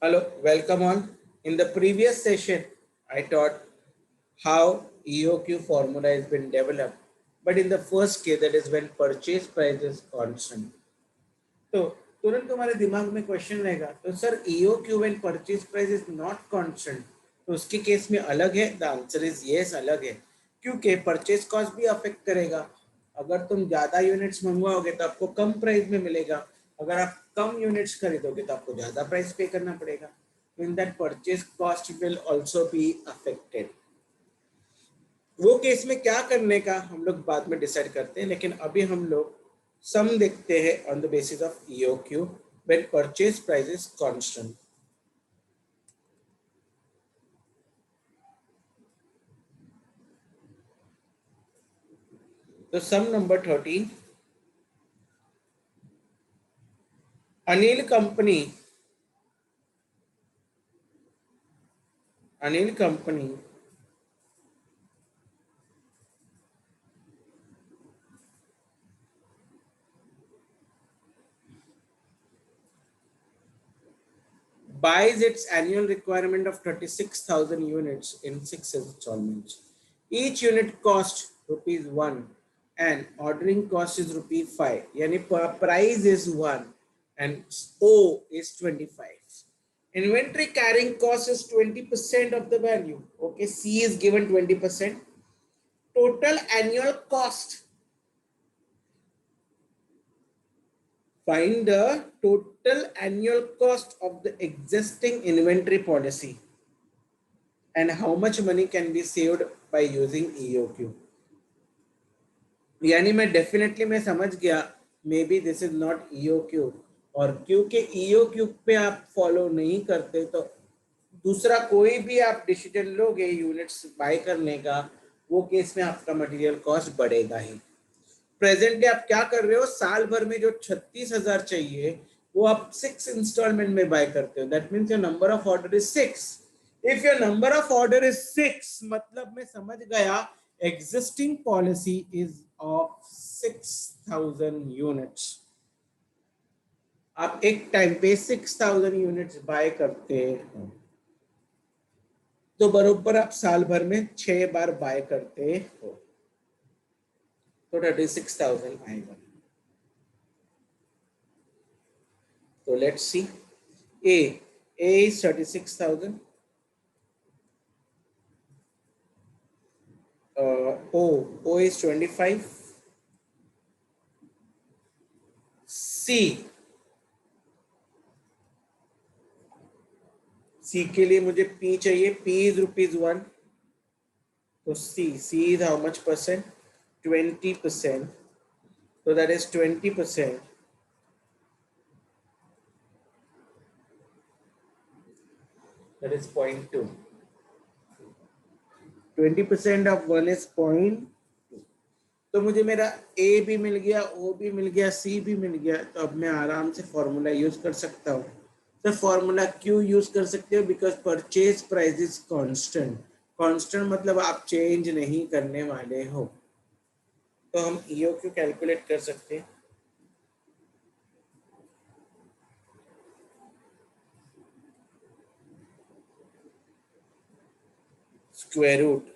Hello, welcome on. In the previous session, I taught how EOQ formula has been developed. But in the first case, that is when purchase price is constant. तो तुरंत तुम्हारे दिमाग में question रहेगा, तो sir EOQ when purchase price is not constant, तो उसके case में अलग है. द आंसर इज यस, अलग है. क्योंकि परचेज कॉस्ट भी अफेक्ट करेगा. अगर तुम ज्यादा यूनिट्स मंगवाओगे तो आपको कम प्राइस में मिलेगा. अगर आप कम यूनिट्स खरीदोगे तो आपको ज्यादा प्राइस पे करना पड़ेगा. In that purchase cost will also be affected. वो केस में क्या करने का हम लोग बाद में डिसाइड करते हैं, लेकिन अभी हम लोग सम देखते हैं on the basis of EOQ when purchase price is constant. तो sum number 13, Anil company buys its annual requirement of 36,000 units in 6 installments. Each unit cost rupees 1 and ordering cost is rupees 5. Yani price is 1 and O is 25. Inventory carrying cost is 20% of the value. Okay, C is given 20%. Total annual cost. Find the total annual cost of the existing inventory policy and how much money can be saved by using EOQ. यानी मैं definitely मैं समझ गया may be this is not EOQ, और क्योंकि EOQ पे आप follow नहीं करते तो दूसरा कोई भी आप डिसीजन लोगे यूनिट्स बाय करने का, वो केस में आपका मटेरियल कॉस्ट बढ़ेगा ही. प्रेजेंटली आप क्या कर रहे हो, साल भर में जो 36,000 चाहिए वो आप 6 इंस्टॉलमेंट में बाय करते हो. That means your number of order is 6. If your number of order is 6, मतलब मैं समझ गया existing policy is of 6,000 units. आप एक टाइम पे 6,000 यूनिट्स बाय करते हो तो बरोबर आप साल भर में 6 बार बाय करते हो तो 36,000 आएगा. So let's see. A is 36,000. O is 25. C के लिए मुझे P चाहिए. P is rupees 1. तो C is how much percent? 20%. So that is 20%. That is 0.2. 20% of 1 is 0.2. तो मुझे मेरा A भी मिल गया, O भी मिल गया, C भी मिल गया. तो अब मैं आराम से फॉर्मूला यूज कर सकता हूँ. तो फॉर्मूला क्यों यूज कर सकते हो? Because purchase price is constant. Constant मतलब आप चेंज नहीं करने वाले हो. तो हम EOQ कैलकुलेट कर सकते हैं. Square root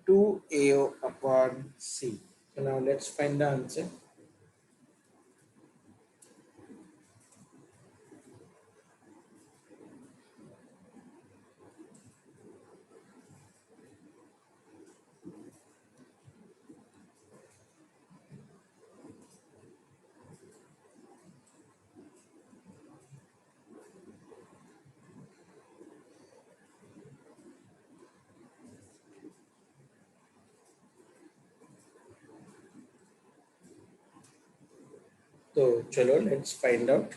2AO upon C. So now let's find the answer. तो चलो लेट्स फाइंड आउट.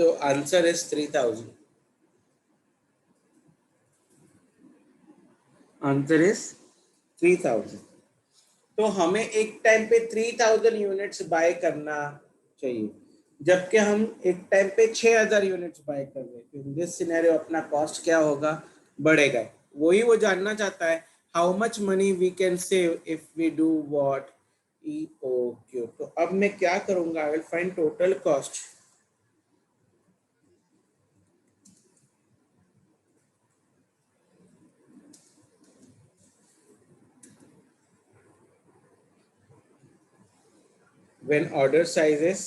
तो आंसर इज 3000. Answer is 3000. तो हमें एक टाइम पे 3000 यूनिट्स बाय करना चाहिए, जबकि हम एक टाइम पे 6000 यूनिट्स बाय कर रहे हैं. इन दिस सिनेरियो अपना कॉस्ट क्या होगा, बढ़ेगा. वही वो जानना चाहता है, how much money we can save if we do what, EOQ. तो अब मैं क्या करूंगा, I will find total cost. when order size is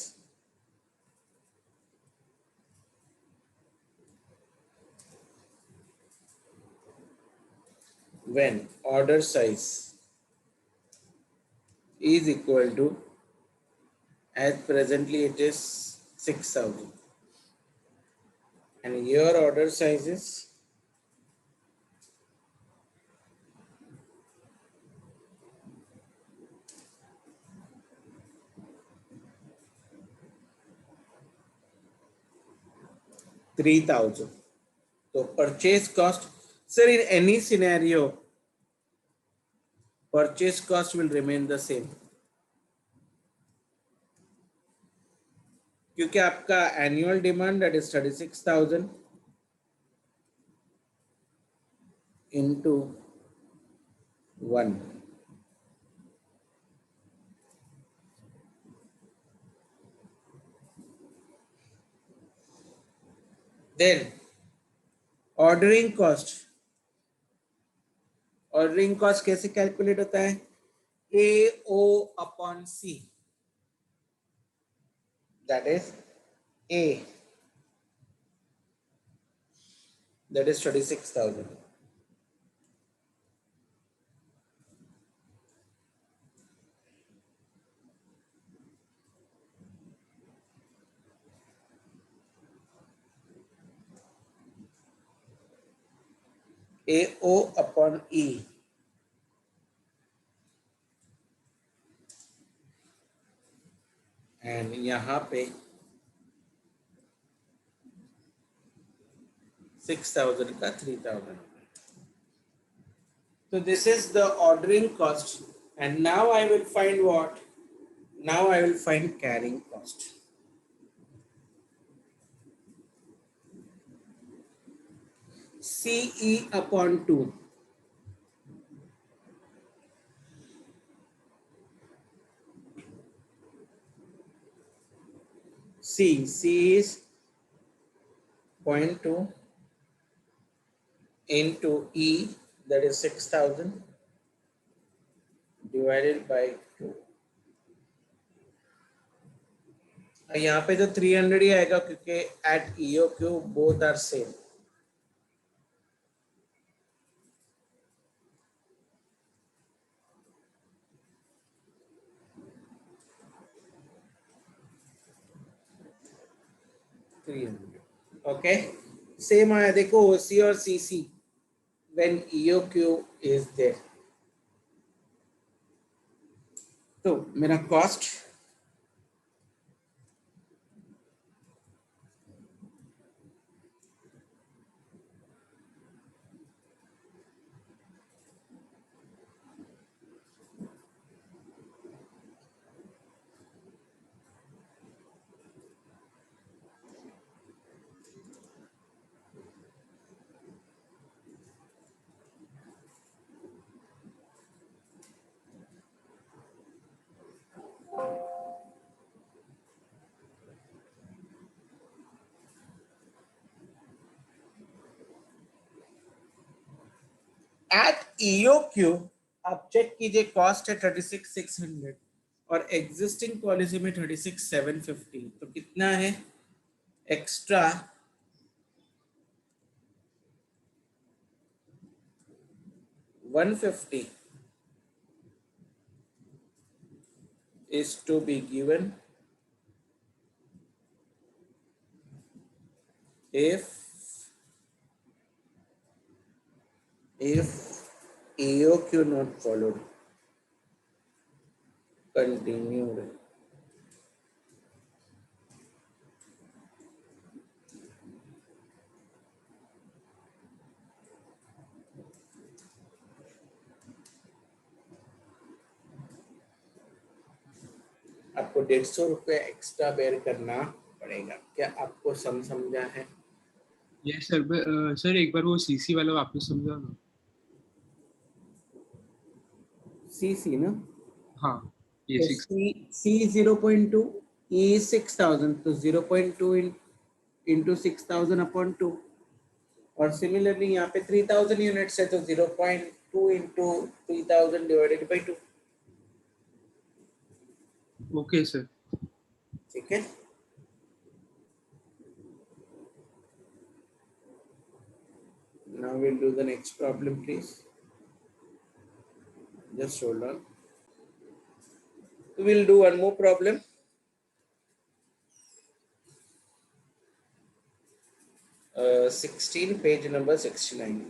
when order size is equal to, as presently it is 6000, and your order size is 3000. So purchase cost, sir, in any scenario, purchase cost will remain the same, क्योंकि आपका annual demand that is 36,000 into 1. Then ordering cost. Ordering cost कैसे calculate होता है, AO upon C, that is A, that is 36,000. AO upon E. And यहाँ पे 6000 का 3000. So this is the ordering cost, and now I will find what? Now I will find carrying cost. CE upon 2. C is 0.2 into E, that is 6000, divided by 2. यहाँ पे जो 300 ही आएगा, क्योंकि at EOQ both are same. Okay, same आया देखो, OC और CC when EOQ is there. तो मेरा कॉस्ट एट EOQ, आप चेक कीजिए, कॉस्ट है 36,600 और एग्जिस्टिंग पॉलिसी में 36,750. तो कितना है extra? 150 is to be given if EOQ not followed, continued. आपको 150 रुपये एक्स्ट्रा बेयर करना पड़ेगा। क्या आपको समझा है? Yes sir. सर एक बार वो सीसी वाला वापस समझा ना। सीसी ना, हाँ, ये तो 6। सी 0.2, ई 6000, तो 0.2 इंटू 6000 अपॉन 2। और सिमिलरली यहाँ पे 3000 यूनिट्स है, तो 0.2 into 3000 divided by 2। Okay sir. ठीक है। Now we'll do the next problem, please. Just hold on. We'll do one more problem. 16, page number 69.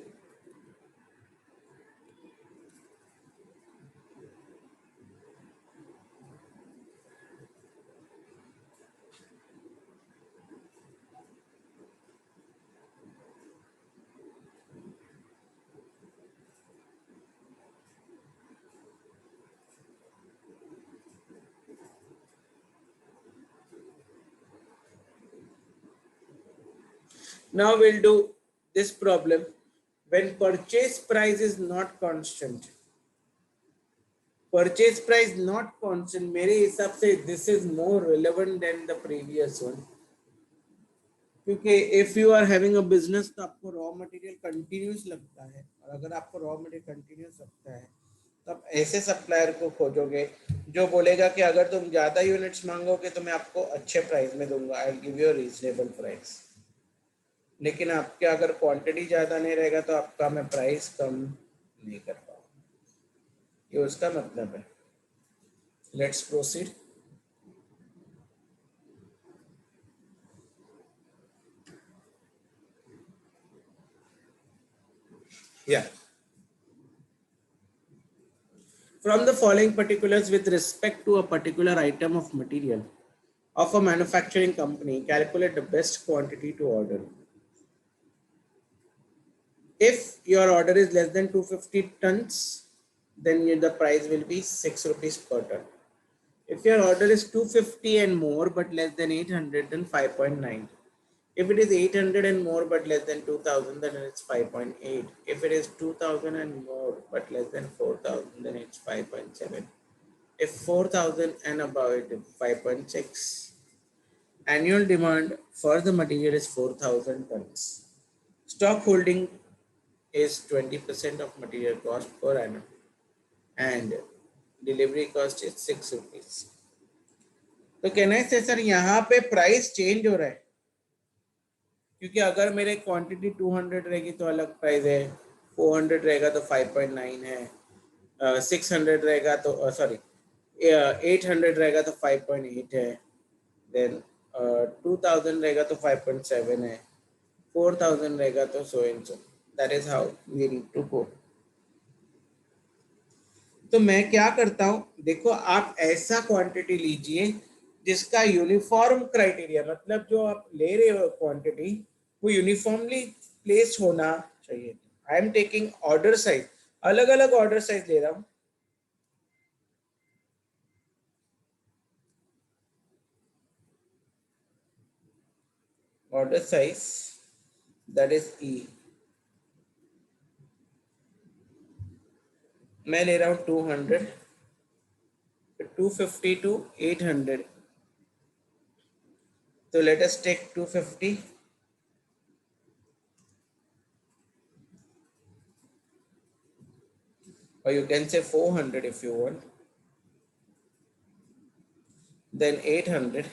Now we'll do this problem when purchase price is not constant. Purchase price not constant, मेरे हिसाब से this is more relevant than the previous one. क्योंकि if you are having a business तो आपको raw material continuous लगता है, और अगर आपको raw material continuous लगता है तो आप ऐसे सप्लायर को खोजोगे जो बोलेगा कि अगर तुम ज़्यादा यूनिट्स मांगोगे तो मैं आपको अच्छे प्राइस में दूंगा, I will give you a reasonable price. लेकिन आपके अगर क्वांटिटी ज़्यादा नहीं रहेगा तो आपका मैं प्राइस कम नहीं कर पाऊँगा, ये उसका मतलब है। Let's proceed. Yeah. From the following particulars with respect to a particular item of material of a manufacturing company, calculate the best quantity to order. If your order is less than 250 tons, then the price will be 6 rupees per ton. If your order is 250 and more but less than 800, then 5.9. If it is 800 and more but less than 2000, then it's 5.8. If it is 2000 and more but less than 4000, then it's 5.7. If 4000 and above, it is 5.6. Annual demand for the material is 4000 tons. Stock holding is 20% of material cost per annum, and delivery cost is 6 rupees. तो कहना है sir यहाँ पे price change हो रहा है, क्योंकि अगर मेरे क्वांटिटी 200 रहेगी तो अलग प्राइस है, 400 रहेगा तो 5.9 है, 600 रहेगा तो सॉरी 800 रहेगा तो 5.8 है, देन 2000 रहेगा तो 5.7 है, 4000 रहेगा तो so and so. That is how we need to go. तो मैं क्या करता हूँ, देखो आप ऐसा क्वांटिटी लीजिए जिसका यूनिफॉर्म क्राइटेरिया, मतलब जो आप ले रहे हो क्वांटिटी वो यूनिफॉर्मली प्लेस होना चाहिए। I am taking order size, अलग अलग ऑर्डर साइज ले रहा हूँ। Order size that is E, मैं ले रहा हूँ 200, 250 to 800, तो let us take 250, or you can say 400 if you want, then 800,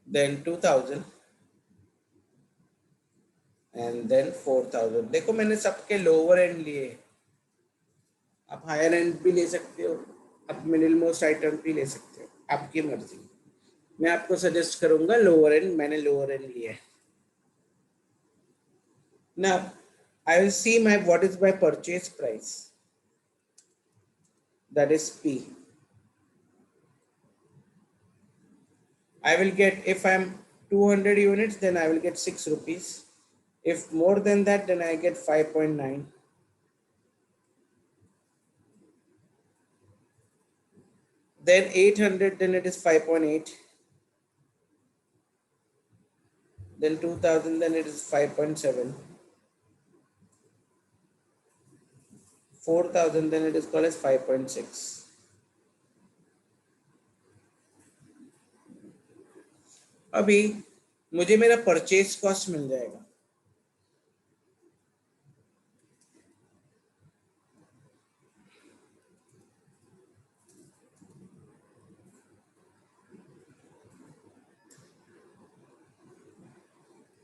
then 2000 and then 4000। देखो मैंने सबके लोअर एंड लिए, आप हायर एंड भी ले सकते हो, आप मिडिल मोस्ट आइटम भी ले सकते हो, आपकी मर्जी। मैं आपको सजेस्ट करूंगा लोअर एंड, मैंने लोअर एंड लिया है ना। I will see my what is my purchase price, that is P. I will get, if I'm 200 units, then I will get 6 rupees. If more than that, then I get 5.9. then 800, then it is 5.8, then 2000, then it is 5.7, 4000, then it is called as 5.6. अभी मुझे मेरा purchase cost मिल जाएगा,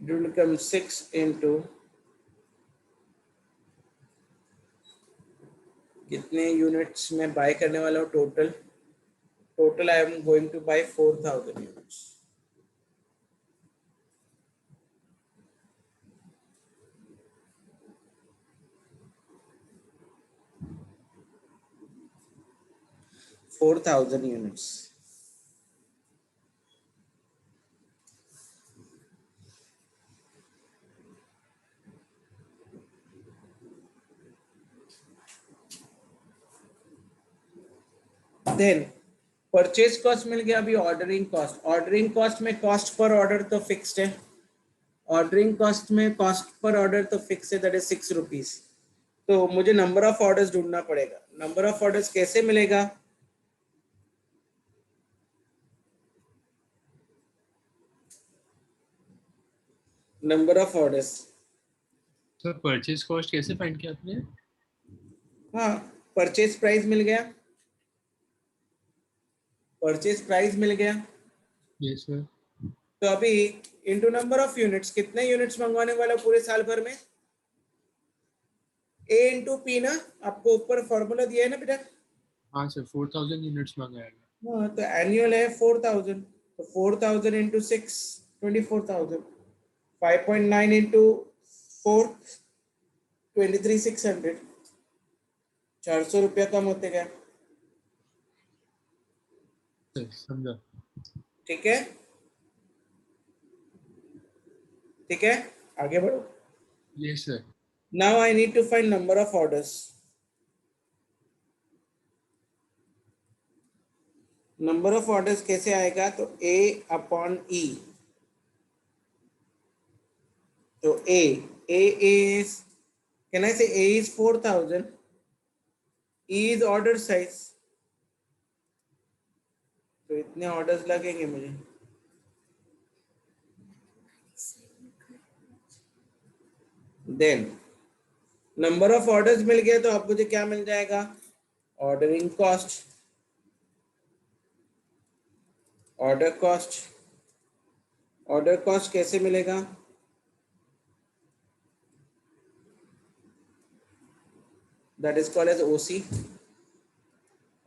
it will become 6 into कितने units में buy करने वाला हूँ, total I am going to buy 4000 units. units. Then purchase cost मिल गया. अभी ऑर्डरिंग कॉस्ट में कॉस्ट पर ऑर्डर तो फिक्स्ड है, ऑर्डरिंग कॉस्ट में कॉस्ट पर ऑर्डर तो फिक्स है, दैट इज 6 रुपीज. तो मुझे नंबर ऑफ ऑर्डर्स ढूंढना पड़ेगा. नंबर ऑफ ऑर्डर्स कैसे मिलेगा? Number of orders, sir purchase cost कैसे फाइंड किया आपने? हाँ, परचेज प्राइस मिल गया, परचेज प्राइस मिल गया. Yes sir. तो अभी इनटू नंबर ऑफ यूनिट्स, कितने यूनिट्स मंगवाने वाला पूरे साल भर में? ए इंटू पी ना, आपको ऊपर फॉर्मूला दिया है ना बेटा. हाँ सर, 4000 यूनिट्स मंगाएगा. हाँ, तो एनुअल है 4000, तो 4000 इंटू 6 24,000, 5.9 इंटू 4 23,600, 400 रुपया कम होते गया. समझा. ठीक है, ठीक है, आगे बढ़ो. Yes sir. Now I need to find number of orders. Number of orders कैसे आएगा? तो A अपॉन E. तो A is, can I say A is 4000, E is order size. तो इतने ऑर्डर्स लगेंगे मुझे. देन नंबर ऑफ ऑर्डर्स मिल गया, तो अब मुझे क्या मिल जाएगा? Ordering cost, order cost. Order cost कैसे मिलेगा? That is called as OC.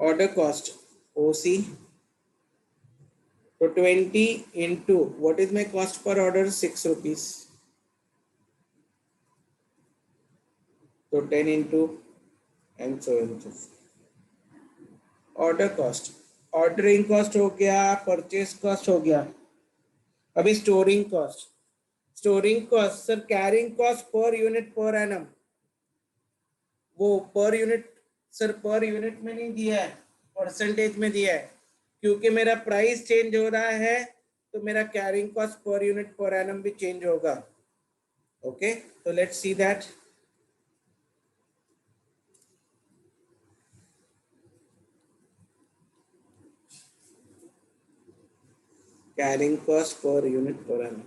Order cost OC. तो 20 into what is my cost per order? 6 rupees. तो 10 into and so and so. Order cost, ordering cost हो गया, purchase cost हो गया. अभी storing cost. Storing cost sir, carrying cost per unit per annum. वो per unit sir, per unit में नहीं दिया है, परसेंटेज में दिया है. क्योंकि मेरा प्राइस चेंज हो रहा है, तो मेरा carrying cost per unit per annum भी चेंज होगा. ओके, तो let's see that. Carrying cost per unit per annum.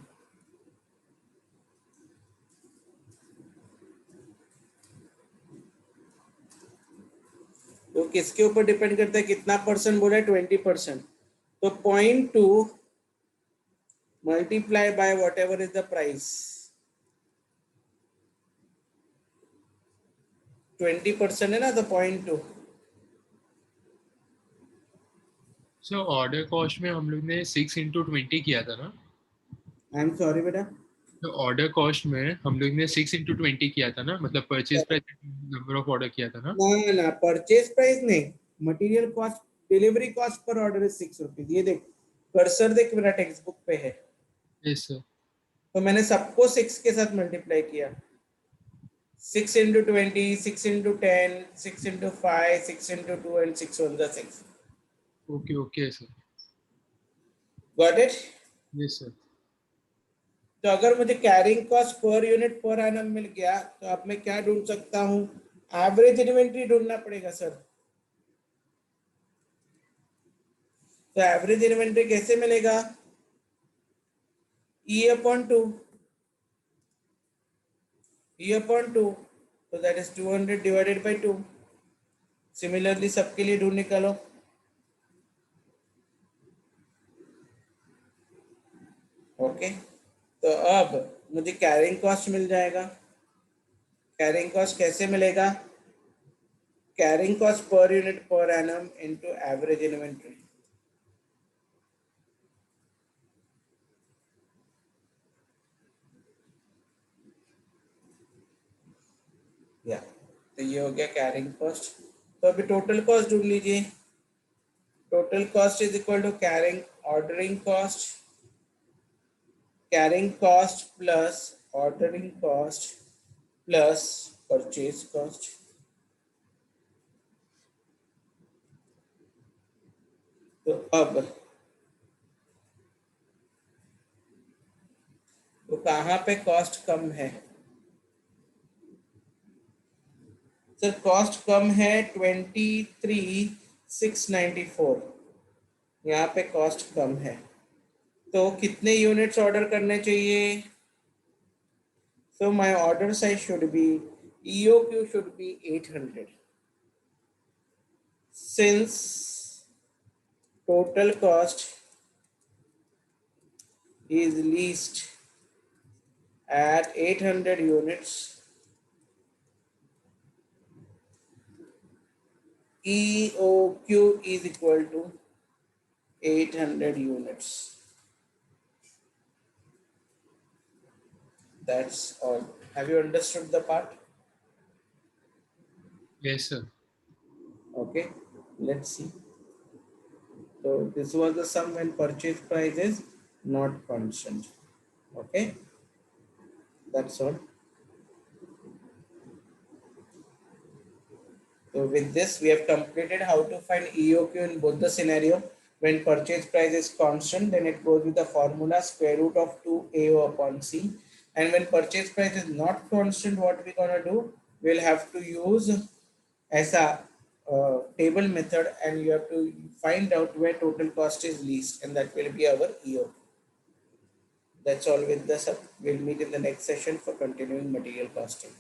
तो किसके ऊपर डिपेंड करता है? कितना परसेंट बोला है? 20%. तो 0.2 multiply by what ever is the price. 20% है ना, तो 0.2. सर ऑर्डर कॉस्ट में हम लोग ने 6 इंटू 20 किया था ना? आई एम सॉरी बेटा. तो ऑर्डर कॉस्ट में हम लोग ने 6 इंटू 20 किया था ना, मतलब purchase price number of order किया था ना? ना, परचेज प्राइस नहीं, material cost, delivery cost per order is 6 rupees. ये देख, कर्सर देख, मेरा टेक्स्ट बुक पे है. Yes sir. तो मैंने सबको 6 के साथ मल्टीप्लाई किया. 6 into 20, 6 into 10, 6 into 5, 6 into 2 and 6 on the 6. Okay okay sir. Got it? Yes sir. तो अगर मुझे carrying cost per unit per annum मिल गया तो अब मैं क्या ढूंढ सकता हूँ? एवरेज इन्वेंट्री ढूंढना पड़ेगा सर. तो एवरेज इन्वेंट्री कैसे मिलेगा? E upon 2. E upon 2. So that is 200 divided by 2. Similarly सबके लिए ढूंढ निकालो. ओके, तो अब मुझे कैरिंग कॉस्ट मिल जाएगा. कैरिंग कॉस्ट कैसे मिलेगा? Carrying cost per unit per annum into average inventory. या तो ये हो गया कैरिंग कॉस्ट. तो अभी टोटल कॉस्ट ढूंढ लीजिए. Total cost is equal to carrying cost plus ordering cost plus purchase cost. तो अब तो कहाँ पे कॉस्ट कम है? सर कॉस्ट कम है 23,694. यहाँ पे कॉस्ट कम है. तो कितने यूनिट्स ऑर्डर करने चाहिए? So my order size should be EOQ should be 800. Since total cost is least at 800 units, EOQ is equal to 800 units. That's all. Have you understood the part? Yes sir. Okay, let's see. So this was the sum when purchase price is not constant. Okay, that's all. So with this, we have completed how to find EOQ in both the scenario. When purchase price is constant, then it goes with the formula square root of 2AO upon C. And when purchase price is not constant, what we're gonna do? We'll have to use as a table method, and you have to find out where total cost is least, and that will be our EOQ. That's all with the sub. We'll meet in the next session for continuing material costing.